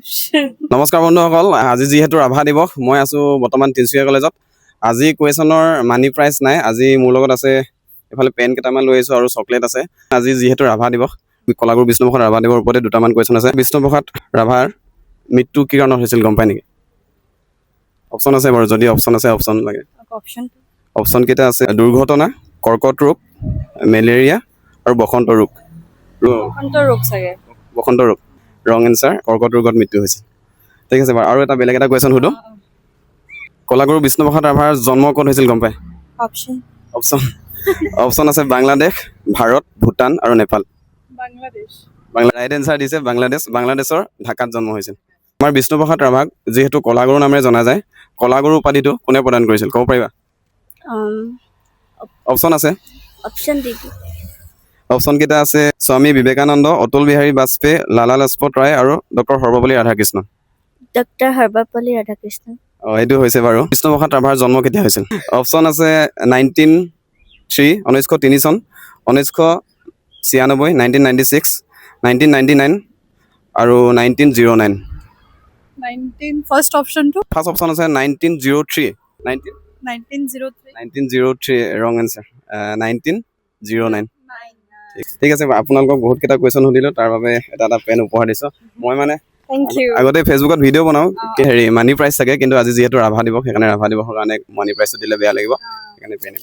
নমস্কাৰ বন্ধুসকল, আজি যিহেতু ৰাভা দিৱস, মই আছোঁ বৰ্তমান তিনিচুকীয়া কলেজত। আজি কুৱেশ্যনৰ মানি প্ৰাইজ নাই। আজি মোৰ লগত আছে এইফালে পেন কেইটামান লৈ আহিছোঁ আৰু চকলেট আছে। আজি যিহেতু ৰাভা দিৱস, কলাগুৰু বিষ্ণুপ্ৰসাদ ৰাভা দেৱৰ ওপৰতে দুটামান কুৱেশ্যন আছে। বিষ্ণুপ্ৰসাদ ৰাভাৰ মৃত্যু কি কাৰণত হৈছিল গম পায় নেকি? অপশ্যন আছে বাৰু, যদি অপশ্যন আছে অপশ্যন লাগে। অপশ্যন কেইটা আছে: দুৰ্ঘটনা, কৰ্কট ৰোগ, মেলেৰিয়া আৰু বসন্ত ৰোগ। বসন্ত ৰোগ ৰং এনচাৰ, কৰ্কট ৰোগত মৃত্যু হৈছিল। ঠিক আছে বাৰু, আৰু এটা বেলেগ এটা কুৱেশ্যন সুধো। কলাগুৰু বিষ্ণুপ্ৰসাদ ৰাভাৰ জন্ম ক'ত হৈছিল গম পায়? অপশ্যন আছে বাংলাদেশ, ভাৰত, ভূটান আৰু নেপাল। ৰাইট এনচাৰ দিছে বাংলাদেশ। বাংলাদেশৰ ঢাকাত জন্ম হৈছিল। আমাৰ বিষ্ণুপ্ৰসাদ ৰাভাক যিহেতু কলাগুৰু নামেৰে জনা যায়, কলাগুৰু উপাধিটো কোনে প্ৰদান কৰিছিল ক'ব পাৰিবা? অপশ্যন আছে। অপশ্যন কেইটা আছে: স্বামী বিবেকানন্দ, অটল বিহাৰী বাজপেয়ী, লালা লাজপত ৰায় আৰু ডক্টৰ সৰ্বপল্লী ৰাধাকৃষ্ণ। এইটো হৈছে বাৰু। বিষ্ণুপ্ৰসাদ ৰাভাৰ জন্ম কেতিয়া হৈছিল? অপশ্যন আছে 1903 চন, 1996, 1996, 1999 আৰু 1909। ফাৰ্ষ্ট অপশ্যনটো ফাৰ্ষ্ট অপশ্যন আছে 1903। 1903 ৰং এনচাৰ, 1909। ঠিক আছে, আপোনালোকক বহুত কেইটা কুৱেশ্যন সুধিলোঁ, তাৰ বাবে এটা এটা পেন উপহাৰ দিছোঁ। মই মানে আগতে ফেচবুকত ভিডিঅ' বনাওঁ মানি প্ৰাইজ থাকে, কিন্তু আজি যিহেতু ৰাভা দিৱস, সেইকাৰণে ৰাভা দিৱসৰ কাৰণে মানি প্ৰাইজটো দিলে বেয়া লাগিব, সেইকাৰণে পেন